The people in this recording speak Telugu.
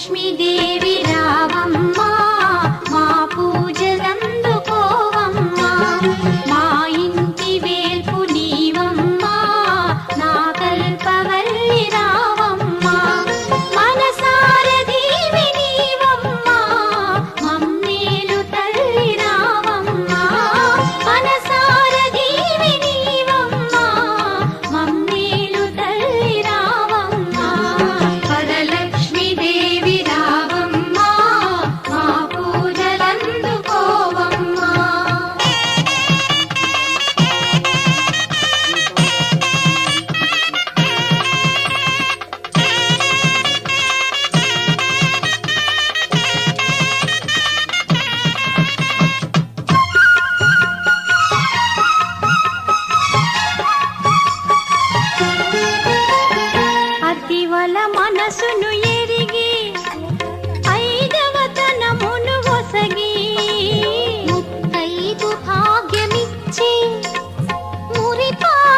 వరలక్ష్మీదేవి రావమ్మా మా పూజలందుకోవమ్మా మా ఇంటి వేల్పు నీవమ్మా నా కల్పవల్లి రావమ్మా మనసార దీవి నీవమ్మా మమ్మేలు తల్లి రావమ్మా మనసార దీవి నీవమ్మా మమ్మేలు తల్లి రావమ్మా వరలక్ష్మీదేవి రావమ్మా మా పూజలందుకోవమ్మా అతివల మనసును ఎరిగి